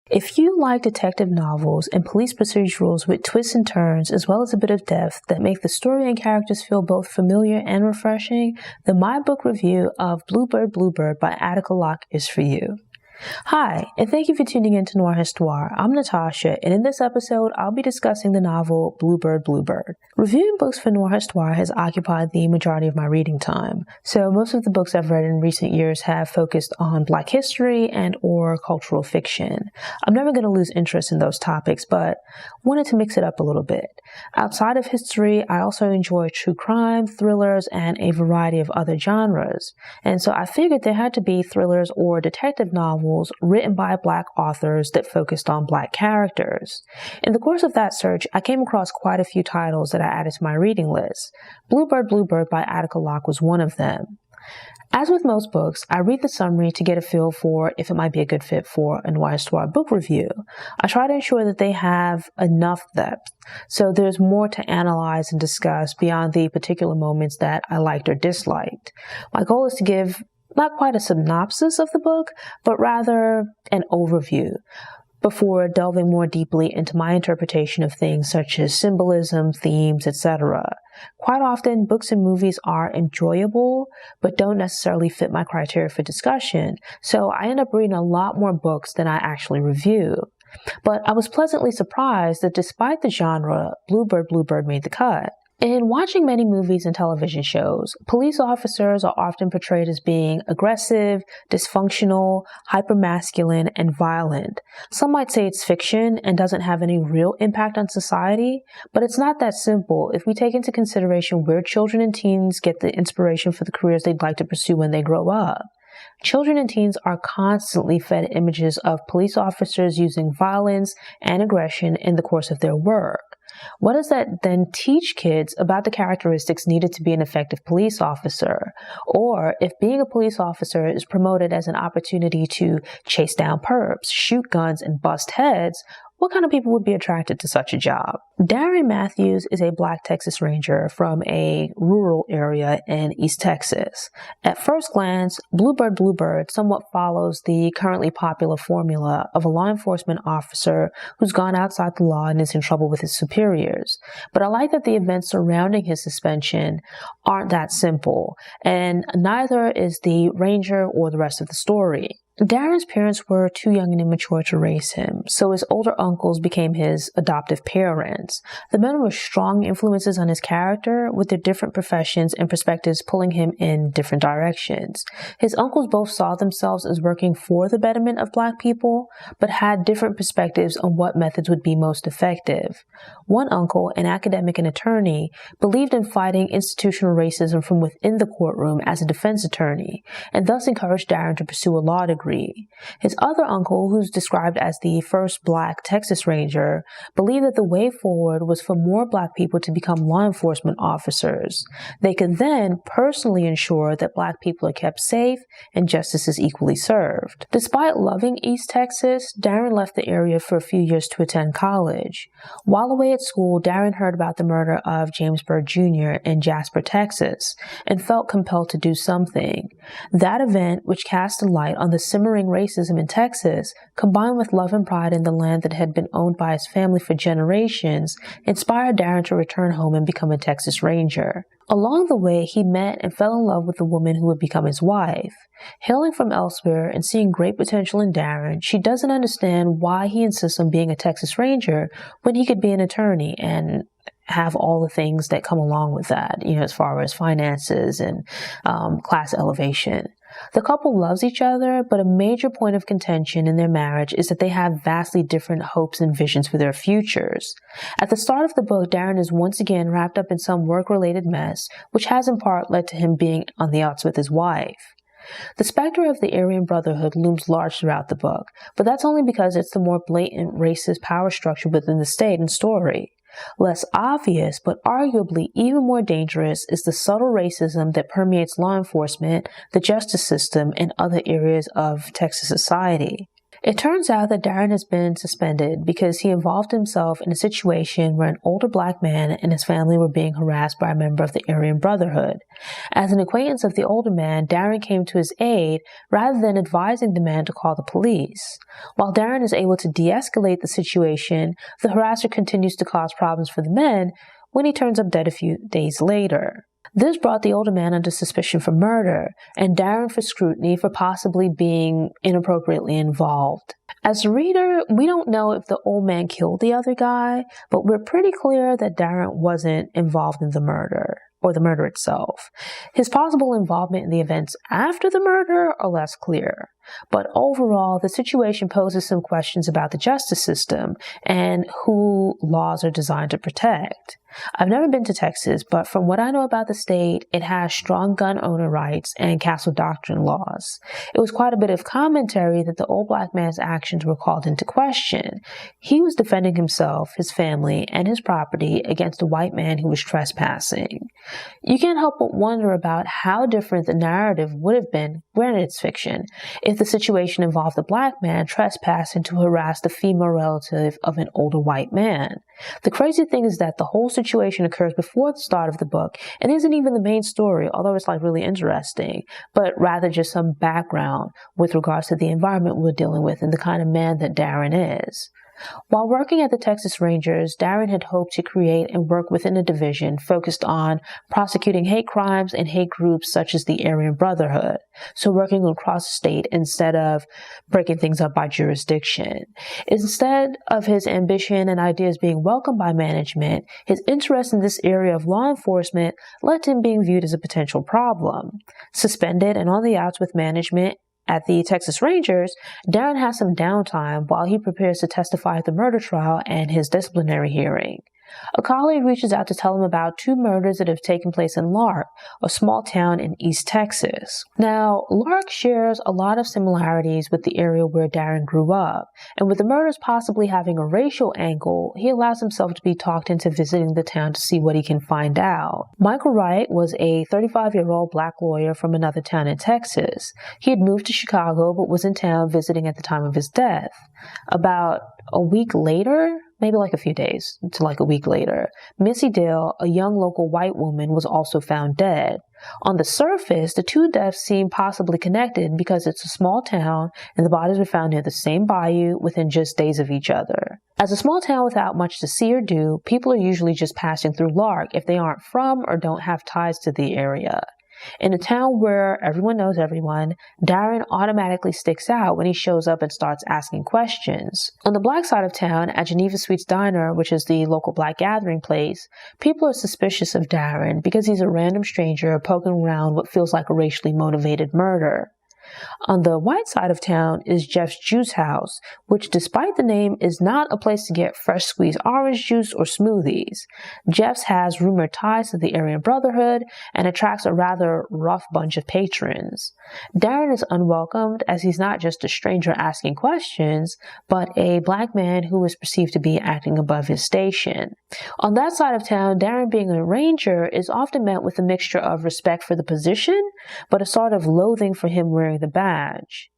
If you like detective novels and police procedurals with twists and turns, as well as a bit of depth that make the story and characters feel both familiar and refreshing, then my book review of Bluebird by Attica Locke is for you. Hi, and thank you for tuning in to Noire. I'm Natasha, and in this episode, I'll be discussing the novel Bluebird. Reviewing books for Noire has occupied the majority of my reading time, so most of the books I've read in recent years have focused on Black history and or cultural fiction. I'm never going to lose interest in those topics, but wanted to mix it up a little bit. Outside of history, I also enjoy true crime, thrillers, and a variety of other genres, and so I figured there had to be thrillers or detective novels written by Black authors that focused on Black characters. In the course of that search, I came across quite a few titles that I added to my reading list. Bluebird by Attica Locke was one of them. As with most books, I read the summary to get a feel for if it might be a good fit for a Noire book review. I try to ensure that they have enough depth, so there's more to analyze and discuss beyond the particular moments that I liked or disliked. My goal is to give not quite a synopsis of the book, but rather an overview before delving more deeply into my interpretation of things such as symbolism, themes, etc. Quite often, books and movies are enjoyable, but don't necessarily fit my criteria for discussion, so I end up reading a lot more books than I actually review. But I was pleasantly surprised that despite the genre, Bluebird made the cut. In watching many movies and television shows, police officers are often portrayed as being aggressive, dysfunctional, hypermasculine, and violent. Some might say it's fiction and doesn't have any real impact on society, but it's not that simple if we take into consideration where children and teens get the inspiration for the careers they'd like to pursue when they grow up. Children and teens are constantly fed images of police officers using violence and aggression in the course of their work. What does that then teach kids about the characteristics needed to be an effective police officer? Or if being a police officer is promoted as an opportunity to chase down perps, shoot guns, and bust heads, what kind of people would be attracted to such a job? Darren Matthews is a Black Texas Ranger from a rural area in East Texas. At first glance, Bluebird somewhat follows the currently popular formula of a law enforcement officer who's gone outside the law and is in trouble with his superiors. But I like that the events surrounding his suspension aren't that simple, and neither is the Ranger or the rest of the story. Darren's parents were too young and immature to raise him, so his older uncles became his adoptive parents. The men were strong influences on his character, with their different professions and perspectives pulling him in different directions. His uncles both saw themselves as working for the betterment of Black people, but had different perspectives on what methods would be most effective. One uncle, an academic and attorney, believed in fighting institutional racism from within the courtroom as a defense attorney, and thus encouraged Darren to pursue a law degree. His other uncle, who's described as the first Black Texas Ranger, believed that the way forward was for more Black people to become law enforcement officers. They could then personally ensure that Black people are kept safe and justice is equally served. Despite loving East Texas, Darren left the area for a few years to attend college. While away at school, Darren heard about the murder of James Byrd Jr. in Jasper, Texas, and felt compelled to do something. That event, which cast a light on the simmering racism in Texas, combined with love and pride in the land that had been owned by his family for generations, inspired Darren to return home and become a Texas Ranger. Along the way, he met and fell in love with the woman who would become his wife. Hailing from elsewhere and seeing great potential in Darren, she doesn't understand why he insists on being a Texas Ranger when he could be an attorney and have all the things that come along with that, as far as finances and class elevation. The couple loves each other, but a major point of contention in their marriage is that they have vastly different hopes and visions for their futures. At the start of the book, Darren is once again wrapped up in some work-related mess, which has in part led to him being on the outs with his wife. The specter of the Aryan Brotherhood looms large throughout the book, but that's only because it's the more blatant racist power structure within the state and story. Less obvious, but arguably even more dangerous, is the subtle racism that permeates law enforcement, the justice system, and other areas of Texas society. It turns out that Darren has been suspended because he involved himself in a situation where an older black man and his family were being harassed by a member of the Aryan Brotherhood. As an acquaintance of the older man, Darren came to his aid rather than advising the man to call the police. While Darren is able to de-escalate the situation, the harasser continues to cause problems for the men when he turns up dead a few days later. This brought the older man under suspicion for murder, and Darren for scrutiny for possibly being inappropriately involved. As a reader, we don't know if the old man killed the other guy, but we're pretty clear that Darren wasn't involved in the murder, or the murder itself. His possible involvement in the events after the murder are less clear. But overall, the situation poses some questions about the justice system and who laws are designed to protect. I've never been to Texas, but from what I know about the state, it has strong gun owner rights and castle doctrine laws. It was quite a bit of commentary that the old black man's actions were called into question. He was defending himself, his family, and his property against a white man who was trespassing. You can't help but wonder about how different the narrative would have been, granted it's fiction, if the situation involved a black man trespassing to harass the female relative of an older white man. The crazy thing is that the whole situation occurs before the start of the book and isn't even the main story, although it's really interesting, but rather just some background with regards to the environment we're dealing with and the kind of man that Darren is. While working at the Texas Rangers, Darren had hoped to create and work within a division focused on prosecuting hate crimes and hate groups such as the Aryan Brotherhood, so working across the state instead of breaking things up by jurisdiction. Instead of his ambition and ideas being welcomed by management, his interest in this area of law enforcement led to him being viewed as a potential problem. Suspended and on the outs with management at the Texas Rangers, Darren has some downtime while he prepares to testify at the murder trial and his disciplinary hearing. A colleague reaches out to tell him about 2 murders that have taken place in Lark, a small town in East Texas. Now, Lark shares a lot of similarities with the area where Darren grew up, and with the murders possibly having a racial angle, he allows himself to be talked into visiting the town to see what he can find out. Michael Wright was a 35-year-old black lawyer from another town in Texas. He had moved to Chicago but was in town visiting at the time of his death. About a week later, maybe a few days to a week later, Missy Dale, a young local white woman, was also found dead. On the surface, the 2 deaths seem possibly connected because it's a small town and the bodies were found near the same bayou within just days of each other. As a small town without much to see or do, people are usually just passing through Lark if they aren't from or don't have ties to the area. In a town where everyone knows everyone, Darren automatically sticks out when he shows up and starts asking questions. On the black side of town, at Geneva Sweets Diner, which is the local black gathering place, people are suspicious of Darren because he's a random stranger poking around what feels like a racially motivated murder. On the white side of town is Jeff's Juice House, which despite the name is not a place to get fresh squeezed orange juice or smoothies. Jeff's has rumored ties to the Aryan Brotherhood and attracts a rather rough bunch of patrons. Darren is unwelcomed as he's not just a stranger asking questions, but a black man who is perceived to be acting above his station. On that side of town, Darren being a ranger is often met with a mixture of respect for the position, but a sort of loathing for him wearing the badge.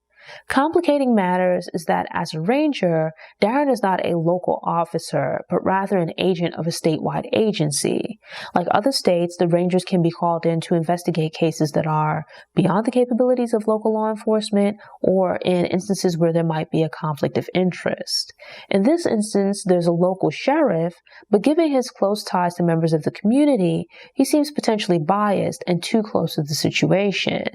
Complicating matters is that as a ranger, Darren is not a local officer, but rather an agent of a statewide agency. Like other states, the rangers can be called in to investigate cases that are beyond the capabilities of local law enforcement or in instances where there might be a conflict of interest. In this instance, there's a local sheriff, but given his close ties to members of the community, he seems potentially biased and too close to the situation.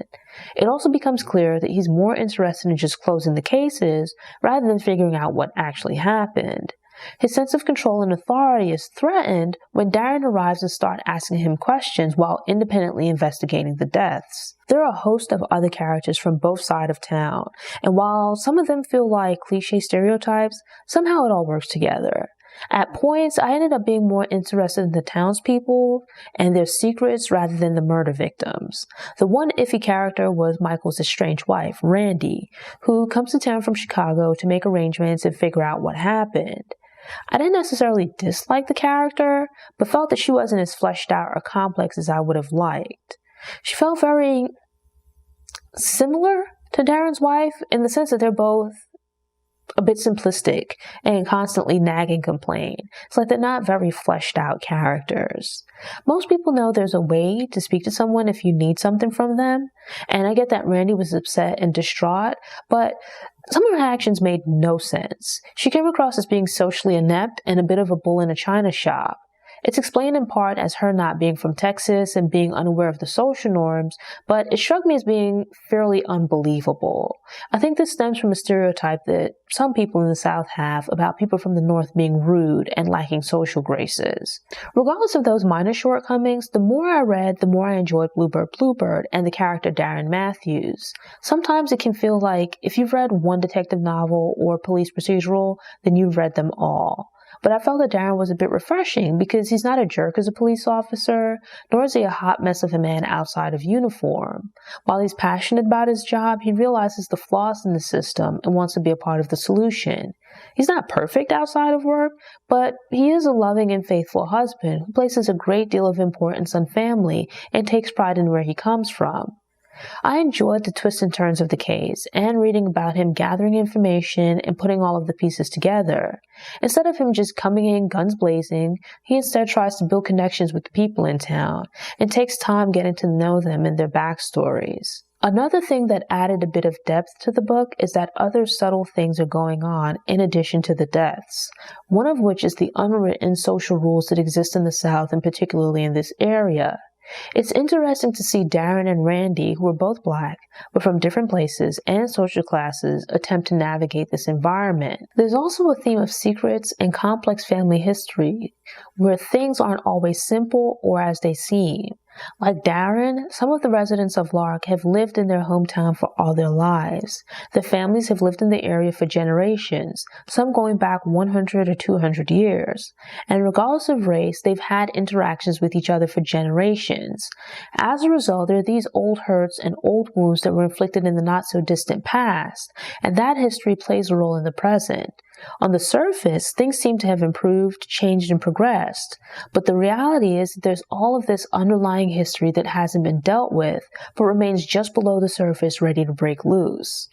It also becomes clear that he's more interested in just closing the cases rather than figuring out what actually happened. His sense of control and authority is threatened when Darren arrives and starts asking him questions while independently investigating the deaths. There are a host of other characters from both sides of town, and while some of them feel like cliché stereotypes, somehow it all works together. At points, I ended up being more interested in the townspeople and their secrets rather than the murder victims. The one iffy character was Michael's estranged wife, Randy, who comes to town from Chicago to make arrangements and figure out what happened. I didn't necessarily dislike the character, but felt that she wasn't as fleshed out or complex as I would have liked. She felt very similar to Darren's wife in the sense that they're both a bit simplistic and constantly nag and complain. It's like they're not very fleshed out characters. Most people know there's a way to speak to someone if you need something from them, and I get that Randy was upset and distraught, but some of her actions made no sense. She came across as being socially inept and a bit of a bull in a china shop. It's explained in part as her not being from Texas and being unaware of the social norms, but it struck me as being fairly unbelievable. I think this stems from a stereotype that some people in the South have about people from the North being rude and lacking social graces. Regardless of those minor shortcomings, the more I read, the more I enjoyed Bluebird and the character Darren Matthews. Sometimes it can feel like if you've read one detective novel or police procedural, then you've read them all. But I felt that Darren was a bit refreshing because he's not a jerk as a police officer, nor is he a hot mess of a man outside of uniform. While he's passionate about his job, he realizes the flaws in the system and wants to be a part of the solution. He's not perfect outside of work, but he is a loving and faithful husband who places a great deal of importance on family and takes pride in where he comes from. I enjoyed the twists and turns of the case and reading about him gathering information and putting all of the pieces together. Instead of him just coming in guns blazing, he instead tries to build connections with the people in town and takes time getting to know them and their backstories. Another thing that added a bit of depth to the book is that other subtle things are going on in addition to the deaths, one of which is the unwritten social rules that exist in the South and particularly in this area. It's interesting to see Darren and Randy, who are both Black, but from different places and social classes, attempt to navigate this environment. There's also a theme of secrets and complex family history, where things aren't always simple or as they seem. Like Darren, some of the residents of Locke have lived in their hometown for all their lives. Their families have lived in the area for generations, some going back 100 or 200 years. And regardless of race, they've had interactions with each other for generations. As a result, there are these old hurts and old wounds that were inflicted in the not-so-distant past, and that history plays a role in the present. On the surface, things seem to have improved, changed, and progressed, but the reality is that there's all of this underlying history that hasn't been dealt with, but remains just below the surface ready to break loose.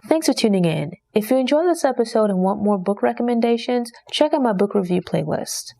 Thanks for tuning in. If you enjoyed this episode and want more book recommendations, check out my book review playlist.